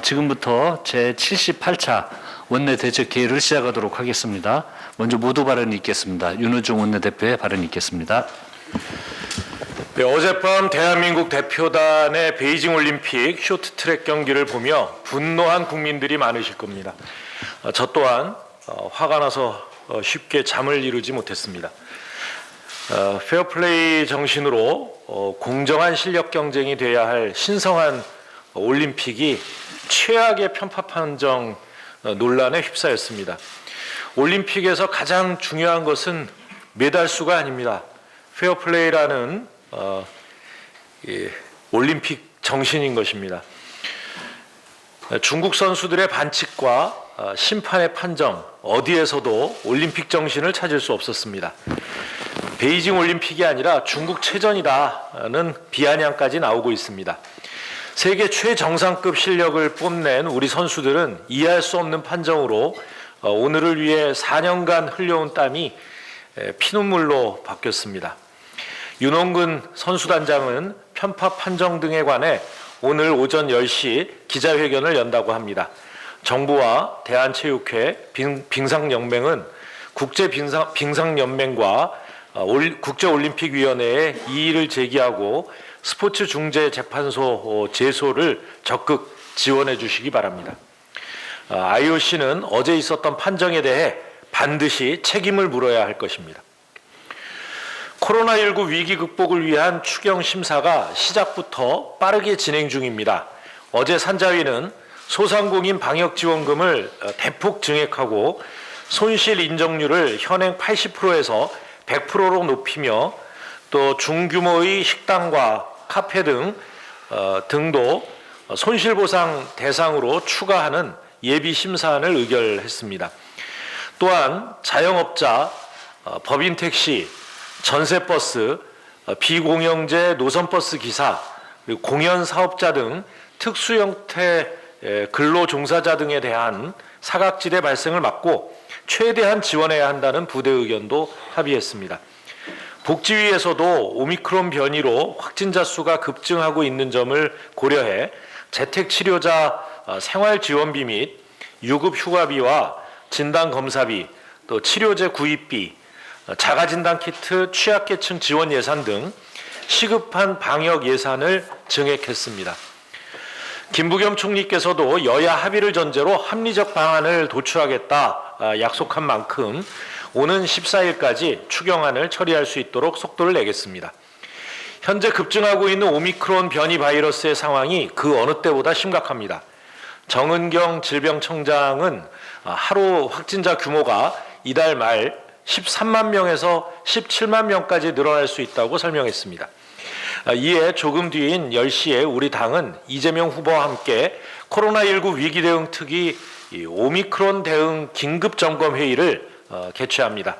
지금부터 제78차 원내대책회의를 시작하도록 하겠습니다. 먼저 모두 발언이 있겠습니다. 윤호중 원내대표의 발언이 있겠습니다. 네, 어젯밤 대한민국 대표단의 베이징 올림픽 쇼트트랙 경기를 보며 분노한 국민들이 많으실 겁니다. 저 또한 화가 나서 쉽게 잠을 이루지 못했습니다. 페어플레이 정신으로 공정한 실력 경쟁이 돼야 할 신성한 올림픽이 최악의 편파 판정 논란에 휩싸였습니다. 올림픽에서 가장 중요한 것은 메달 수가 아닙니다. 페어플레이라는 올림픽 정신인 것입니다. 중국 선수들의 반칙과 심판의 판정 어디에서도 올림픽 정신을 찾을 수 없었습니다. 베이징 올림픽이 아니라 중국 체전이다는 비아냥까지 나오고 있습니다. 세계 최정상급 실력을 뽐낸 우리 선수들은 이해할 수 없는 판정으로 오늘을 위해 4년간 흘려온 땀이 피눈물로 바뀌었습니다. 윤홍근 선수단장은 편파 판정 등에 관해 오늘 오전 10시 기자회견을 연다고 합니다. 정부와 대한체육회, 빙상연맹은 국제빙상연맹과 국제올림픽위원회에 이의를 제기하고 스포츠중재재판소 제소를 적극 지원해 주시기 바랍니다. IOC는 어제 있었던 판정에 대해 반드시 책임을 물어야 할 것입니다. 코로나19 위기 극복을 위한 추경 심사가 시작부터 빠르게 진행 중입니다. 어제 산자위는 소상공인 방역지원금을 대폭 증액하고 손실 인정률을 현행 80%에서 100%로 높이며 또 중규모의 식당과 카페 등도 손실보상 대상으로 추가하는 예비 심사안을 의결했습니다. 또한 자영업자, 법인택시, 전세버스, 비공영제 노선버스 기사, 그리고 공연사업자 등 특수형태 근로종사자 등에 대한 사각지대 발생을 막고 최대한 지원해야 한다는 부대 의견도 합의했습니다. 복지위에서도 오미크론 변이로 확진자 수가 급증하고 있는 점을 고려해 재택치료자 생활지원비 및 유급휴가비와 진단검사비, 또 치료제 구입비, 자가진단키트 취약계층 지원 예산 등 시급한 방역 예산을 증액했습니다. 김부겸 총리께서도 여야 합의를 전제로 합리적 방안을 도출하겠다 약속한 만큼 오는 14일까지 추경안을 처리할 수 있도록 속도를 내겠습니다. 현재 급증하고 있는 오미크론 변이 바이러스의 상황이 그 어느 때보다 심각합니다. 정은경 질병청장은 하루 확진자 규모가 이달 말 13만 명에서 17만 명까지 늘어날 수 있다고 설명했습니다. 이에 조금 뒤인 10시에 우리 당은 이재명 후보와 함께 코로나19 위기 대응 특위 오미크론 대응 긴급점검회의를 개최합니다.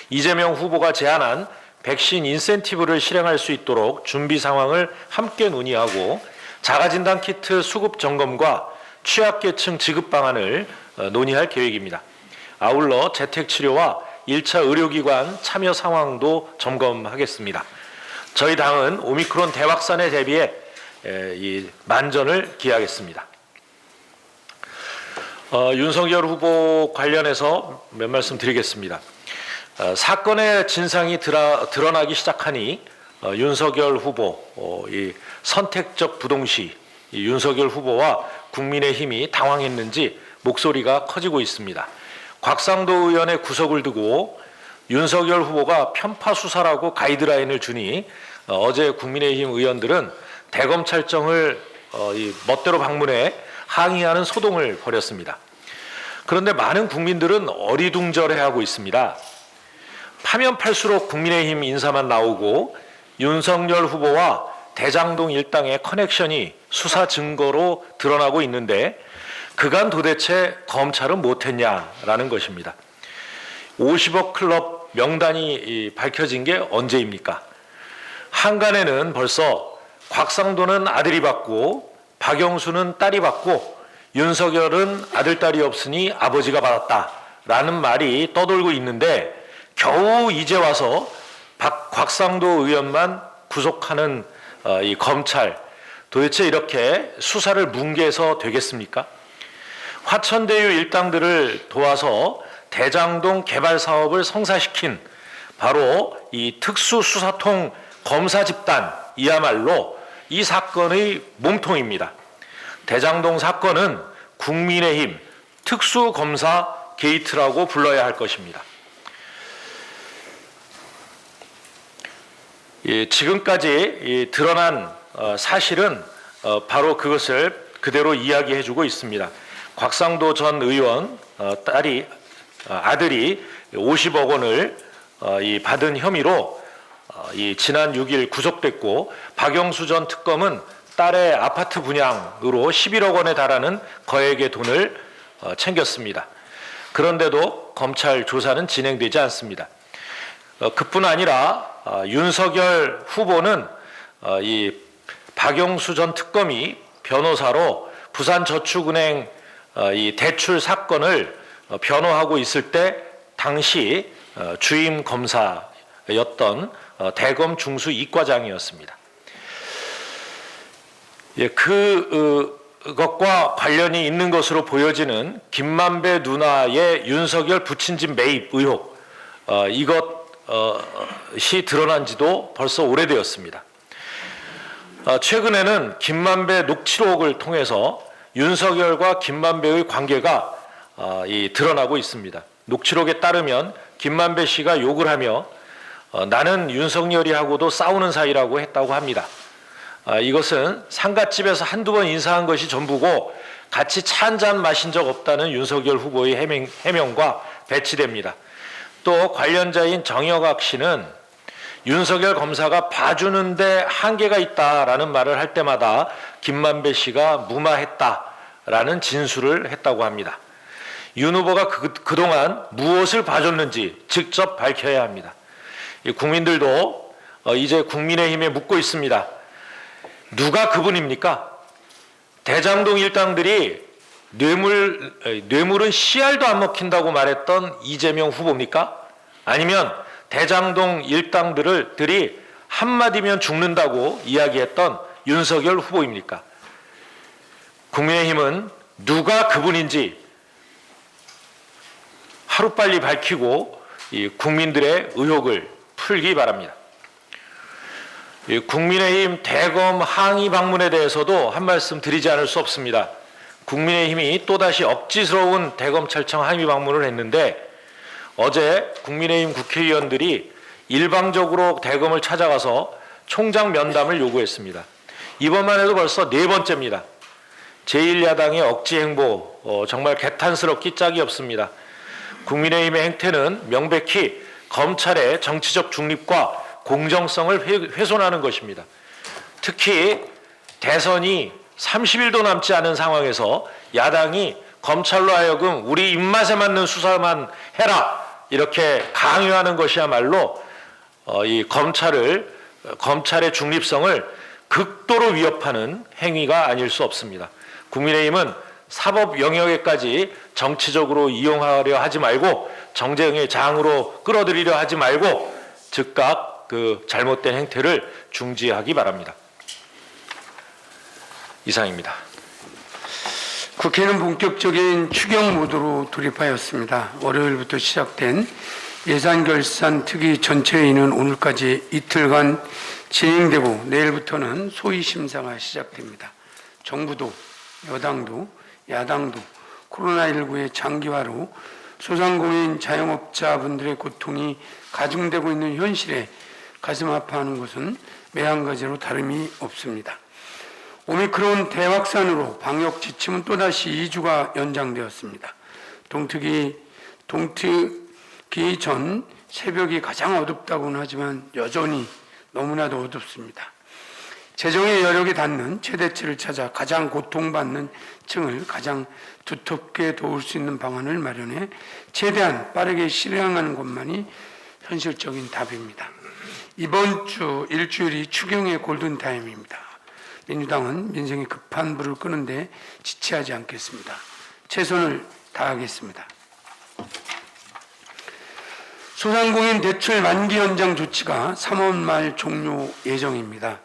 이재명 후보가 제안한 백신 인센티브를 실행할 수 있도록 준비 상황을 함께 논의하고 자가진단 키트 수급 점검과 취약계층 지급 방안을 논의할 계획입니다. 아울러 재택치료와 1차 의료기관 참여 상황도 점검하겠습니다. 저희 당은 오미크론 대확산에 대비해 만전을 기하겠습니다. 윤석열 후보 관련해서 몇 말씀 드리겠습니다. 사건의 진상이 드러나기 시작하니 윤석열 후보 이 선택적 부동시 윤석열 후보와 국민의힘이 당황했는지 목소리가 커지고 있습니다. 곽상도 의원의 구속을 두고 윤석열 후보가 편파 수사라고 가이드라인을 주니 어제 국민의힘 의원들은 대검찰청을 멋대로 방문해 항의하는 소동을 벌였습니다. 그런데 많은 국민들은 어리둥절해하고 있습니다. 파면 팔수록 국민의힘 인사만 나오고 윤석열 후보와 대장동 일당의 커넥션이 수사 증거로 드러나고 있는데 그간 도대체 검찰은 못했냐라는 것입니다. 50억 클럽 명단이 밝혀진 게 언제입니까? 한간에는 벌써 곽상도는 아들이 받고 박영수는 딸이 받고 윤석열은 아들, 딸이 없으니 아버지가 받았다라는 말이 떠돌고 있는데 겨우 이제 와서 곽상도 의원만 구속하는 이 검찰, 도대체 이렇게 수사를 뭉개서 되겠습니까? 화천대유 일당들을 도와서 대장동 개발 사업을 성사시킨 바로 이 특수수사통 검사 집단이야말로 이 사건의 몸통입니다. 대장동 사건은 국민의힘 특수검사 게이트라고 불러야 할 것입니다. 지금까지 드러난 사실은 바로 그것을 그대로 이야기해주고 있습니다. 곽상도 전 의원 아들이 50억 원을 받은 혐의로 지난 6일 구속됐고, 박영수 전 특검은 딸의 아파트 분양으로 11억 원에 달하는 거액의 돈을 챙겼습니다. 그런데도 검찰 조사는 진행되지 않습니다. 그뿐 아니라 윤석열 후보는 이 박영수 전 특검이 변호사로 부산저축은행 이 대출 사건을 변호하고 있을 때 당시 주임 검사였던 대검 중수 이과장이었습니다. 그것과 관련이 있는 것으로 보여지는 김만배 누나의 윤석열 부친집 매입 의혹, 이것이 드러난 지도 벌써 오래되었습니다. 최근에는 김만배 녹취록을 통해서 윤석열과 김만배의 관계가 드러나고 있습니다. 녹취록에 따르면 김만배 씨가 욕을 하며 나는 윤석열이하고도 싸우는 사이라고 했다고 합니다. 이것은 상갓집에서 한두 번 인사한 것이 전부고 같이 차 한잔 마신 적 없다는 윤석열 후보의 해명과 배치됩니다. 또 관련자인 정혁학 씨는 윤석열 검사가 봐주는데 한계가 있다라는 말을 할 때마다 김만배 씨가 무마했다라는 진술을 했다고 합니다. 윤 후보가 그동안 무엇을 봐줬는지 직접 밝혀야 합니다. 국민들도 이제 국민의힘에 묻고 있습니다. 누가 그분입니까? 대장동 일당들이 뇌물은 씨알도 안 먹힌다고 말했던 이재명 후보입니까? 아니면 대장동 일당들이 한마디면 죽는다고 이야기했던 윤석열 후보입니까? 국민의힘은 누가 그분인지 하루빨리 밝히고 이 국민들의 의혹을 풀기 바랍니다. 국민의힘 대검 항의 방문에 대해서도 한 말씀 드리지 않을 수 없습니다. 국민의힘이 또다시 억지스러운 대검찰청 항의 방문을 했는데, 어제 국민의힘 국회의원들이 일방적으로 대검을 찾아가서 총장 면담을 요구했습니다. 이번만 해도 벌써 4번째입니다. 제1야당의 억지 행보, 정말 개탄스럽기 짝이 없습니다. 국민의힘의 행태는 명백히 검찰의 정치적 중립과 공정성을 훼손하는 것입니다. 특히 대선이 30일도 남지 않은 상황에서 야당이 검찰로 하여금 우리 입맛에 맞는 수사만 해라 이렇게 강요하는 것이야말로 이 검찰의 중립성을 극도로 위협하는 행위가 아닐 수 없습니다. 국민의힘은 사법 영역에까지 정치적으로 이용하려 하지 말고 정쟁의 장으로 끌어들이려 하지 말고 즉각 그 잘못된 행태를 중지하기 바랍니다. 이상입니다. 국회는 본격적인 추경 모드로 돌입하였습니다. 월요일부터 시작된 예산결산 특위 전체회의는 오늘까지 이틀간 진행되고 내일부터는 소위 심사가 시작됩니다. 정부도 여당도 야당도 코로나19의 장기화로 소상공인 자영업자분들의 고통이 가중되고 있는 현실에 가슴 아파하는 것은 매한가지로 다름이 없습니다. 오미크론 대확산으로 방역 지침은 또다시 2주가 연장되었습니다. 동특기 전 새벽이 가장 어둡다고는 하지만 여전히 너무나도 어둡습니다. 재정의 여력이 닿는 최대치를 찾아 가장 고통받는 층을 가장 두텁게 도울 수 있는 방안을 마련해 최대한 빠르게 실행하는 것만이 현실적인 답입니다. 이번 주 일주일이 추경의 골든타임입니다. 민주당은 민생이 급한 불을 끄는데 지체하지 않겠습니다. 최선을 다하겠습니다. 소상공인 대출 만기 연장 조치가 3월 말 종료 예정입니다.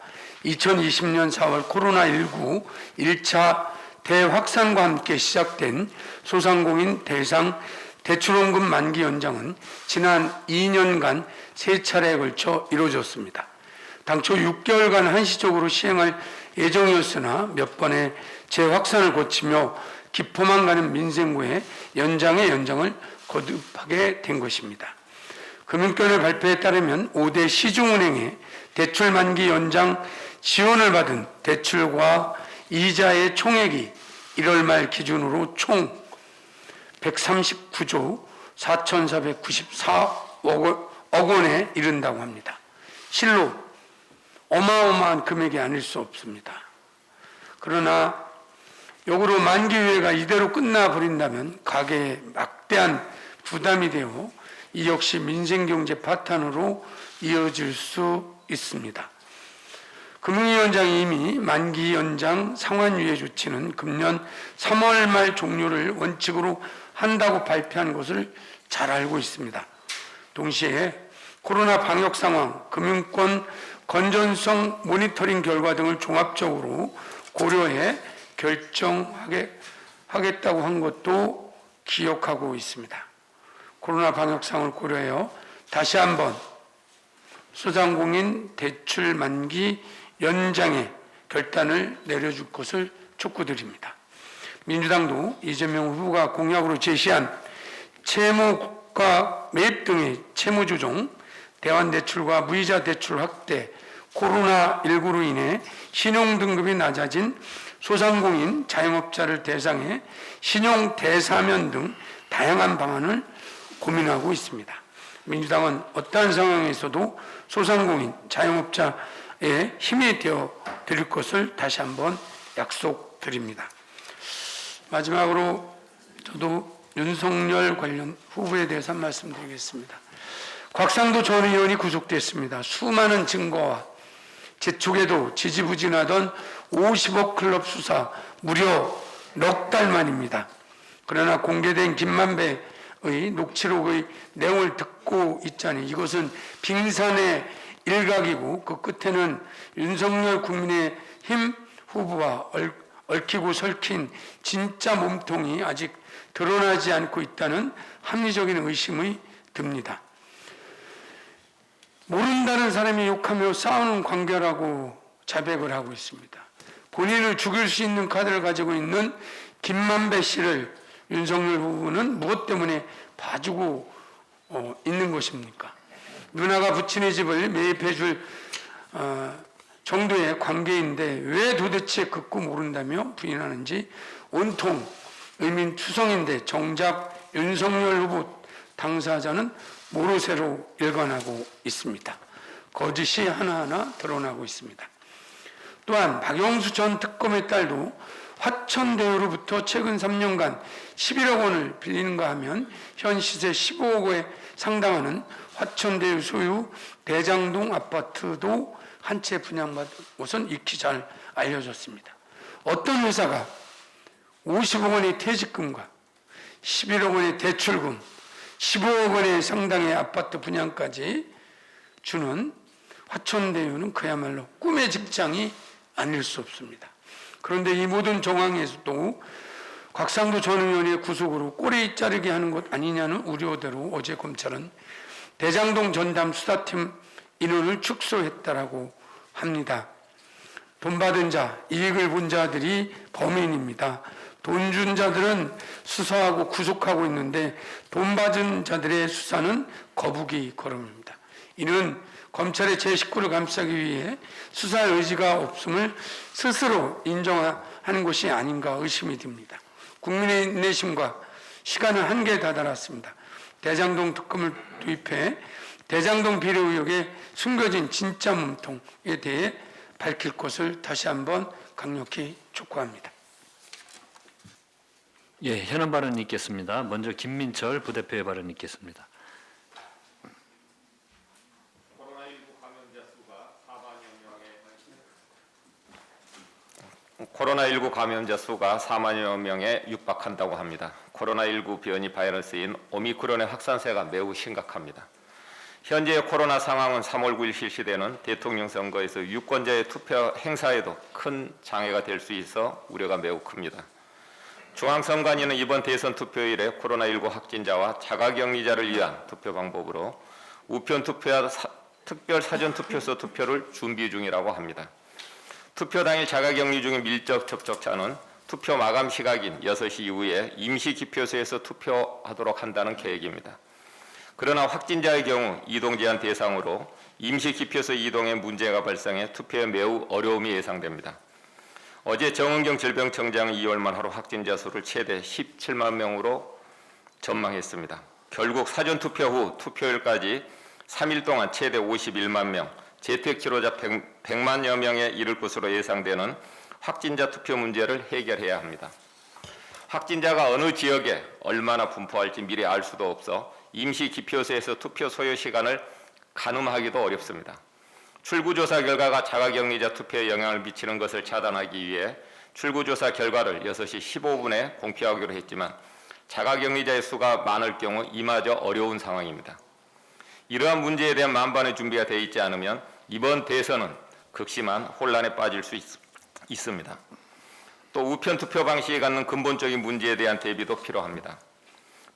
2020년 4월 코로나19 1차 대확산과 함께 시작된 소상공인 대상 대출원금 만기 연장은 지난 2년간 3차례에 걸쳐 이루어졌습니다. 당초 6개월간 한시적으로 시행할 예정이었으나 몇 번의 재확산을 거치며 기포만 가는 민생구의 연장의 연장을 거듭하게 된 것입니다. 금융권의 발표에 따르면 5대 시중은행의 대출 만기 연장 지원을 받은 대출과 이자의 총액이 1월 말 기준으로 총 139조 4,494억 원에 이른다고 합니다. 실로 어마어마한 금액이 아닐 수 없습니다. 그러나 역으로 만기 유예가 이대로 끝나버린다면 가계에 막대한 부담이 되어 이 역시 민생경제 파탄으로 이어질 수 있습니다. 금융위원장이 이미 만기 연장 상환유예 조치는 금년 3월 말 종료를 원칙으로 한다고 발표한 것을 잘 알고 있습니다. 동시에 코로나 방역 상황, 금융권 건전성 모니터링 결과 등을 종합적으로 고려해 결정하겠다고 한 것도 기억하고 있습니다. 코로나 방역 상황을 고려하여 다시 한번 소상공인 대출 만기 연장의 결단을 내려줄 것을 촉구드립니다. 민주당도 이재명 후보가 공약으로 제시한 채무가 매입 등의 채무 조정, 대환대출과 무이자 대출 확대, 코로나19로 인해 신용등급이 낮아진 소상공인 자영업자를 대상해 신용 대사면 등 다양한 방안을 고민하고 있습니다. 민주당은 어떠한 상황에서도 소상공인 자영업자의 힘이 되어 드릴 것을 다시 한번 약속드립니다. 마지막으로 저도 윤석열 관련 후보에 대해서 말씀드리겠습니다. 곽상도 전 의원이 구속됐습니다. 수많은 증거와 재촉에도 지지부진하던 50억 클럽 수사 무려 넉 달 만입니다. 그러나 공개된 김만배의 녹취록의 내용을 듣고 있자니 이것은 빙산의 일각이고 그 끝에는 윤석열 국민의힘 후보와 얽히고 설킨 진짜 몸통이 아직 드러나지 않고 있다는 합리적인 의심이 듭니다. 모른다는 사람이 욕하며 싸우는 관계라고 자백을 하고 있습니다. 본인을 죽일 수 있는 카드를 가지고 있는 김만배 씨를 윤석열 후보는 무엇 때문에 봐주고 있는 것입니까? 누나가 부친의 집을 매입해 줄 정도의 관계인데 왜 도대체 극구 모른다며 부인하는지 온통 의민투성인데 정작 윤석열 후보 당사자는 모르쇠로 일관하고 있습니다. 거짓이 하나하나 드러나고 있습니다. 또한 박영수 전 특검의 딸도 화천대유로부터 최근 3년간 11억 원을 빌리는가 하면 현 시세 15억 원에 상당하는 화천대유 소유 대장동 아파트도 한 채 분양받은 것은 익히 잘 알려졌습니다. 어떤 회사가 50억 원의 퇴직금과 11억 원의 대출금, 15억 원의 상당의 아파트 분양까지 주는 화천대유는 그야말로 꿈의 직장이 아닐 수 없습니다. 그런데 이 모든 정황에서도 곽상도 전 의원의 구속으로 꼬리 자르게 하는 것 아니냐는 우려대로 어제 검찰은 대장동 전담 수사팀 인원을 축소했다라고 합니다. 돈 받은 자, 이익을 본 자들이 범인입니다. 돈 준 자들은 수사하고 구속하고 있는데 돈 받은 자들의 수사는 거북이 걸음입니다. 이는 검찰의 제19를 감싸기 위해 수사할 의지가 없음을 스스로 인정하는 것이 아닌가 의심이 듭니다. 국민의 인내심과 시간은 한계에 다다랐습니다. 대장동 특검을 도입해 대장동 비리 의혹에 숨겨진 진짜 몸통에 대해 밝힐 것을 다시 한번 강력히 촉구합니다. 예, 현안 발언 있겠습니다. 먼저 김민철 부대표의 발언 있겠습니다. 코로나19 감염자 수가 4만여 명에 육박한다고 합니다. 코로나19 변이 바이러스인 오미크론의 확산세가 매우 심각합니다. 현재의 코로나 상황은 3월 9일 실시되는 대통령 선거에서 유권자의 투표 행사에도 큰 장애가 될 수 있어 우려가 매우 큽니다. 중앙선관위는 이번 대선 투표일에 코로나19 확진자와 자가격리자를 위한 투표 방법으로 우편 투표와 특별 사전투표소 투표를 준비 중이라고 합니다. 투표 당일 자가격리 중인 밀접 접촉자는 투표 마감 시각인 6시 이후에 임시 기표소에서 투표하도록 한다는 계획입니다. 그러나 확진자의 경우 이동 제한 대상으로 임시 기표소 이동에 문제가 발생해 투표에 매우 어려움이 예상됩니다. 어제 정은경 질병청장은 2월 말 하루 확진자 수를 최대 17만 명으로 전망했습니다. 결국 사전투표 후 투표일까지 3일 동안 최대 51만 명, 재택치료자 100만여 명에 이를 것으로 예상되는 확진자 투표 문제를 해결해야 합니다. 확진자가 어느 지역에 얼마나 분포할지 미리 알 수도 없어 임시 기표소에서 투표 소요 시간을 가늠하기도 어렵습니다. 출구조사 결과가 자가격리자 투표에 영향을 미치는 것을 차단하기 위해 출구조사 결과를 6시 15분에 공표하기로 했지만 자가격리자의 수가 많을 경우 이마저 어려운 상황입니다. 이러한 문제에 대한 만반의 준비가 되어 있지 않으면 이번 대선은 극심한 혼란에 빠질 수 있습니다. 또 우편 투표 방식이 갖는 근본적인 문제에 대한 대비도 필요합니다.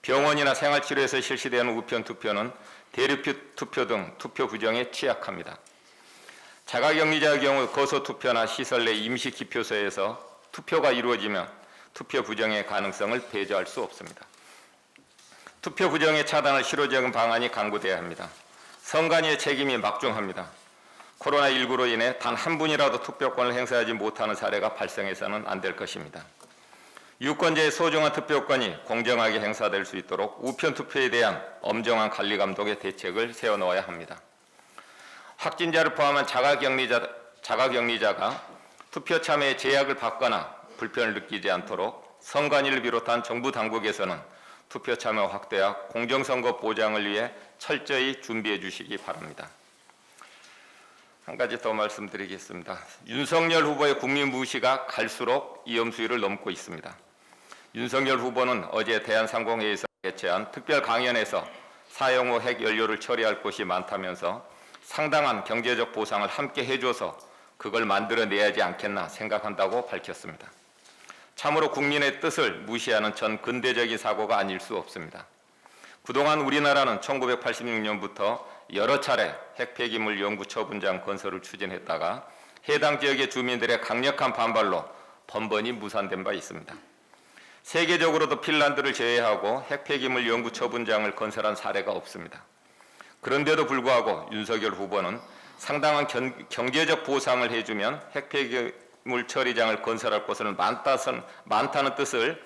병원이나 생활치료에서 실시되는 우편 투표는 대리투표 등 투표 규정에 취약합니다. 자가격리자의 경우 거소투표나 시설 내 임시 기표소에서 투표가 이루어지면 투표 부정의 가능성을 배제할 수 없습니다. 투표 부정의 차단을 실효적인 방안이 강구돼야 합니다. 선관위의 책임이 막중합니다. 코로나19로 인해 단 한 분이라도 투표권을 행사하지 못하는 사례가 발생해서는 안 될 것입니다. 유권자의 소중한 투표권이 공정하게 행사될 수 있도록 우편 투표에 대한 엄정한 관리 감독의 대책을 세워놓아야 합니다. 확진자를 포함한 자가격리자가 투표 참여에 제약을 받거나 불편을 느끼지 않도록 선관위를 비롯한 정부 당국에서는 투표 참여 확대와 공정선거 보장을 위해 철저히 준비해 주시기 바랍니다. 한 가지 더 말씀드리겠습니다. 윤석열 후보의 국민 무시가 갈수록 위험수위를 넘고 있습니다. 윤석열 후보는 어제 대한상공회의에서 개최한 특별 강연에서 사용 후 핵연료를 처리할 곳이 많다면서 상당한 경제적 보상을 함께 해줘서 그걸 만들어내야지 않겠나 생각한다고 밝혔습니다. 참으로 국민의 뜻을 무시하는 전 근대적인 사고가 아닐 수 없습니다. 그동안 우리나라는 1986년부터 여러 차례 핵폐기물 연구 처분장 건설을 추진했다가 해당 지역의 주민들의 강력한 반발로 번번이 무산된 바 있습니다. 세계적으로도 핀란드를 제외하고 핵폐기물 연구 처분장을 건설한 사례가 없습니다. 그런데도 불구하고 윤석열 후보는 상당한 경제적 보상을 해주면 핵폐기물 처리장을 건설할 곳은 많다는 뜻을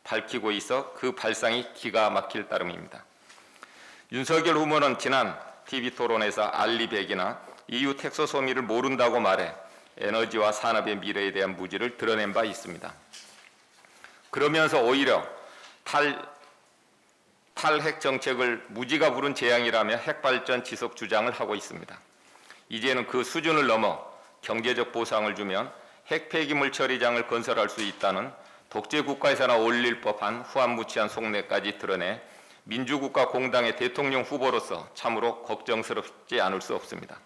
밝히고 있어 그 발상이 기가 막힐 따름입니다. 윤석열 후보는 지난 TV토론에서 알리백이나 EU 텍소소미를 모른다고 말해 에너지와 산업의 미래에 대한 무지를 드러낸 바 있습니다. 그러면서 오히려 탈핵 정책을 무지가 부른 재앙이라며 핵발전 지속 주장을 하고 있습니다. 이제는 그 수준을 넘어 경제적 보상을 주면 핵폐기물 처리장을 건설할 수 있다는 독재국가에서나 올릴 법한 후한무치한 속내까지 드러내 민주국가 공당의 대통령 후보로서 참으로 걱정스럽지 않을 수 없습니다.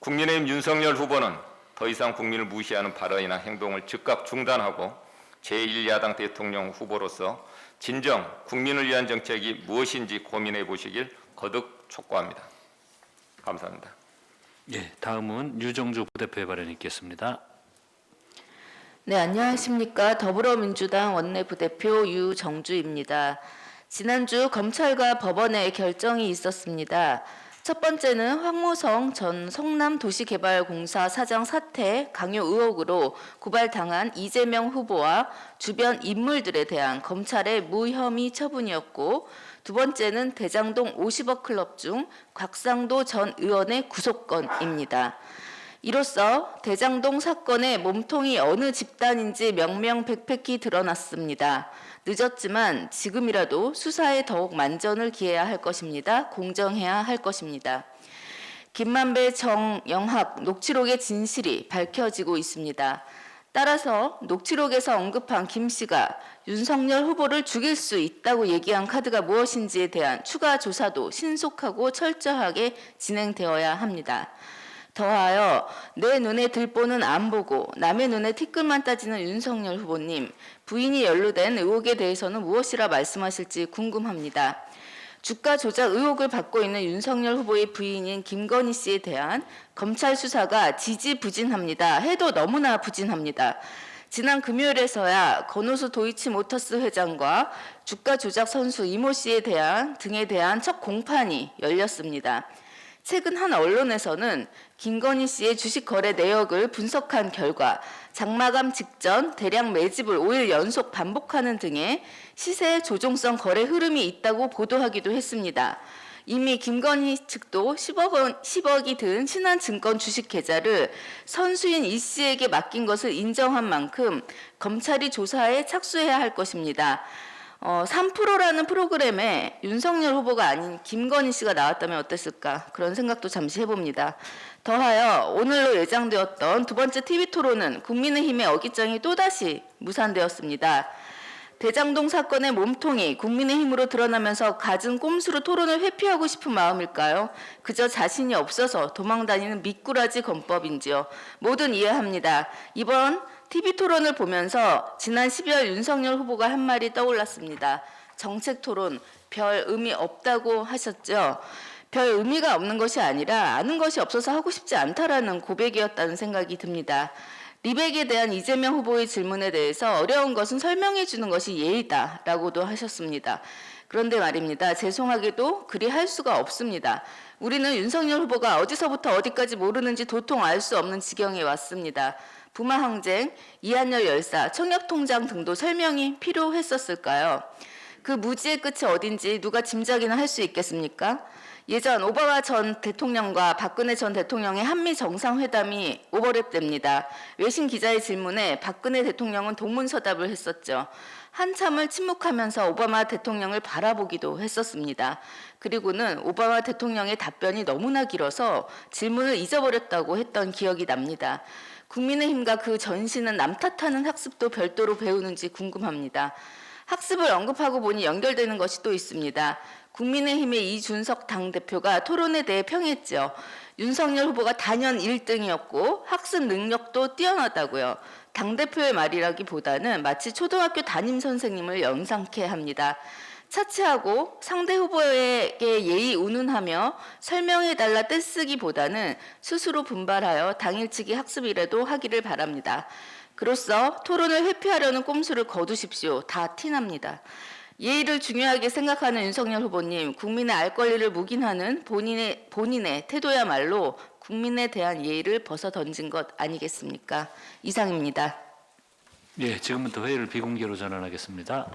국민의힘 윤석열 후보는 더 이상 국민을 무시하는 발언이나 행동을 즉각 중단하고 제1야당 대통령 후보로서 진정 국민을 위한 정책이 무엇인지 고민해 보시길 거듭 촉구합니다. 감사합니다. 예, 다음은 유정주 부대표의 발언이 있겠습니다. 네, 안녕하십니까. 더불어민주당 원내부대표 유정주입니다. 지난주 검찰과 법원의 결정이 있었습니다. 첫 번째는 황모성 전 성남도시개발공사 사장 사퇴 강요 의혹으로 고발당한 이재명 후보와 주변 인물들에 대한 검찰의 무혐의 처분이었고, 두 번째는 대장동 50억 클럽 중 곽상도 전 의원의 구속건입니다. 이로써 대장동 사건의 몸통이 어느 집단인지 명명백백히 드러났습니다. 늦었지만 지금이라도 수사에 더욱 만전을 기해야 할 것입니다. 공정해야 할 것입니다. 김만배, 정영학 녹취록의 진실이 밝혀지고 있습니다. 따라서 녹취록에서 언급한 김 씨가 윤석열 후보를 죽일 수 있다고 얘기한 카드가 무엇인지에 대한 추가 조사도 신속하고 철저하게 진행되어야 합니다. 더하여 내 눈에 들보는 안 보고 남의 눈에 티끌만 따지는 윤석열 후보님, 부인이 연루된 의혹에 대해서는 무엇이라 말씀하실지 궁금합니다. 주가 조작 의혹을 받고 있는 윤석열 후보의 부인인 김건희 씨에 대한 검찰 수사가 지지부진합니다. 해도 너무나 부진합니다. 지난 금요일에서야 건호수 도이치모터스 회장과 주가 조작 선수 이모 씨에 대한 등에 대한 첫 공판이 열렸습니다. 최근 한 언론에서는 김건희 씨의 주식 거래 내역을 분석한 결과 장마감 직전 대량 매집을 5일 연속 반복하는 등의 시세 조종성 거래 흐름이 있다고 보도하기도 했습니다. 이미 김건희 측도 10억이 든 신한증권 주식 계좌를 선수인 이 씨에게 맡긴 것을 인정한 만큼 검찰이 조사에 착수해야 할 것입니다. 3%라는 프로그램에 윤석열 후보가 아닌 김건희 씨가 나왔다면 어땠을까 그런 생각도 잠시 해봅니다. 더하여 오늘로 예정되었던 두 번째 TV토론은 국민의힘의 어깃장이 또다시 무산되었습니다. 대장동 사건의 몸통이 국민의힘으로 드러나면서 갖은 꼼수로 토론을 회피하고 싶은 마음일까요? 그저 자신이 없어서 도망다니는 미꾸라지 검법인지요. 뭐든 이해합니다. 이번 TV토론을 보면서 지난 12월 윤석열 후보가 한 말이 떠올랐습니다. 정책토론 별 의미 없다고 하셨죠. 별 의미가 없는 것이 아니라 아는 것이 없어서 하고 싶지 않다라는 고백이었다는 생각이 듭니다. 리백에 대한 이재명 후보의 질문에 대해서 어려운 것은 설명해 주는 것이 예의다라고도 하셨습니다. 그런데 말입니다. 죄송하게도 그리 할 수가 없습니다. 우리는 윤석열 후보가 어디서부터 어디까지 모르는지 도통 알 수 없는 지경에 왔습니다. 부마 항쟁, 이한열 열사, 청약통장 등도 설명이 필요했었을까요? 그 무지의 끝이 어딘지 누가 짐작이나 할 수 있겠습니까? 예전 오바마 전 대통령과 박근혜 전 대통령의 한미 정상회담이 오버랩됩니다. 외신 기자의 질문에 박근혜 대통령은 동문서답을 했었죠. 한참을 침묵하면서 오바마 대통령을 바라보기도 했었습니다. 그리고는 오바마 대통령의 답변이 너무나 길어서 질문을 잊어버렸다고 했던 기억이 납니다. 국민의힘과 그 전신은 남 탓하는 학습도 별도로 배우는지 궁금합니다. 학습을 언급하고 보니 연결되는 것이 또 있습니다. 국민의힘의 이준석 당대표가 토론에 대해 평했죠. 윤석열 후보가 단연 1등이었고 학습 능력도 뛰어나다고요. 당대표의 말이라기보다는 마치 초등학교 담임 선생님을 연상케 합니다. 차치하고 상대 후보에게 예의 운운하며 설명해달라 떼쓰기보다는 스스로 분발하여 당일치기 학습이라도 하기를 바랍니다. 그로써 토론을 회피하려는 꼼수를 거두십시오. 다 티납니다. 예의를 중요하게 생각하는 윤석열 후보님, 국민의 알 권리를 묵인하는 본인의 태도야말로 국민에 대한 예의를 벗어던진 것 아니겠습니까? 이상입니다. 예, 지금부터 회의를 비공개로 전환하겠습니다.